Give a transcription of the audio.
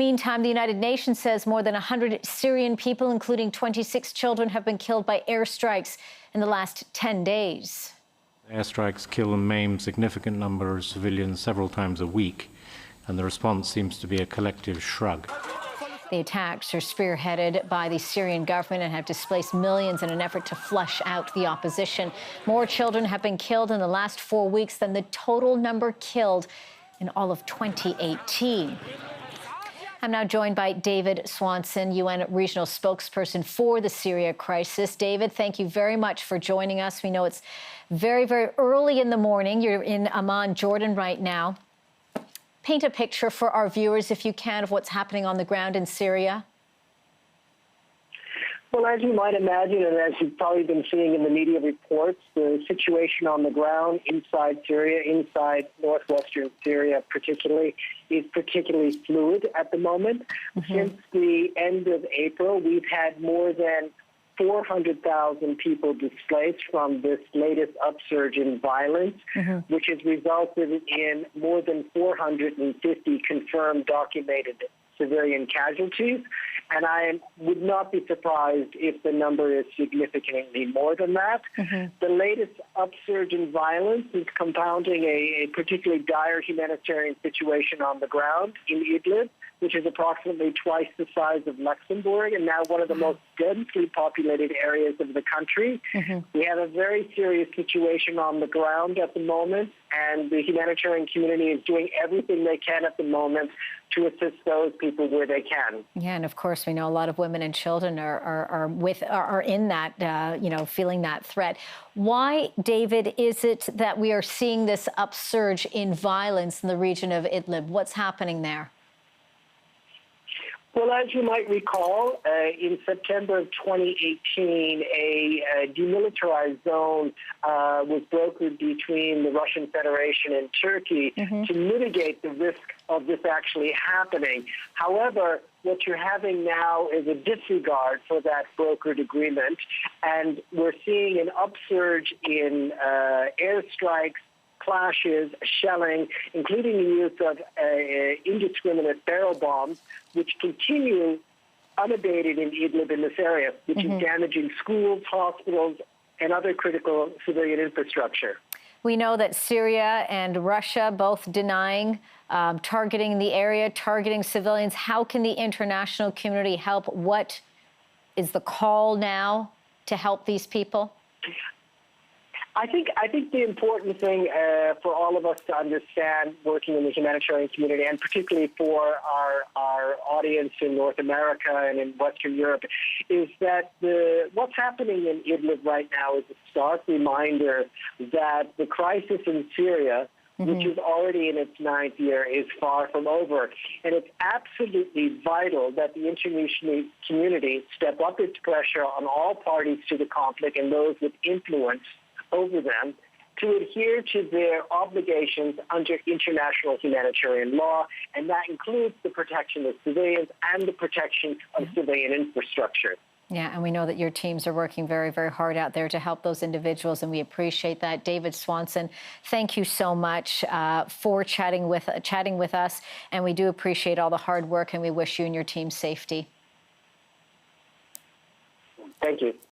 Meantime, the United Nations says more than 100 Syrian people, including 26 children, have been killed by airstrikes in the last 10 days. Airstrikes kill and maim significant number of civilians several times a week, and the response seems to be a collective shrug. The attacks are spearheaded by the Syrian government and have displaced millions in an effort to flush out the opposition. More children have been killed in the last 4 weeks than the total number killed in all of 2018. I'm now joined by David Swanson, UN Regional Spokesperson for the Syria crisis. David, thank you very much for joining us. We know it's very, very early in the morning. You're in Amman, Jordan right now. Paint a picture for our viewers, if you can, of what's happening on the ground in Syria. Well, as you might imagine, and as you've probably been seeing in the media reports, the situation on the ground inside Syria, inside northwestern Syria particularly, is particularly fluid at the moment. Since the end of April, we've had more than 400,000 people displaced from this latest upsurge in violence, which has resulted in more than 450 confirmed documented civilian casualties. And I would not be surprised if the number is significantly more than that. The latest upsurge in violence is compounding a particularly dire humanitarian situation on the ground in Idlib, which is approximately twice the size of Luxembourg and now one of the most densely populated areas of the country. We have a very serious situation on the ground at the moment, and the humanitarian community is doing everything they can at the moment to assist those people where they can. Yeah, and of course, we know a lot of women and children are in that, feeling that threat. Why, David, is it that we are seeing this upsurge in violence in the region of Idlib? What's happening there? Well, as you might recall, in September of 2018, a demilitarized zone was brokered between the Russian Federation and Turkey to mitigate the risk of this actually happening. However, what you're having now is a disregard for that brokered agreement, and we're seeing an upsurge in airstrikes, clashes, shelling, including the use of indiscriminate barrel bombs, which continue unabated in Idlib in this area, which is damaging schools, hospitals, and other critical civilian infrastructure. We know that Syria and Russia both denying targeting the area, targeting civilians. How can the international community help? What is the call now to help these people? I think the important thing for all of us to understand working in the humanitarian community, and particularly for our audience in North America and in Western Europe, is that what's happening in Idlib right now is a stark reminder that the crisis in Syria, which is already in its 9th year, is far from over. And it's absolutely vital that the international community step up its pressure on all parties to the conflict and those with influence over them to adhere to their obligations under international humanitarian law, and that includes the protection of civilians and the protection of civilian infrastructure. Yeah, and we know that your teams are working very, very hard out there to help those individuals, and we appreciate that. David Swanson, thank you so much for chatting with us, and we do appreciate all the hard work, and we wish you and your team safety. Thank you.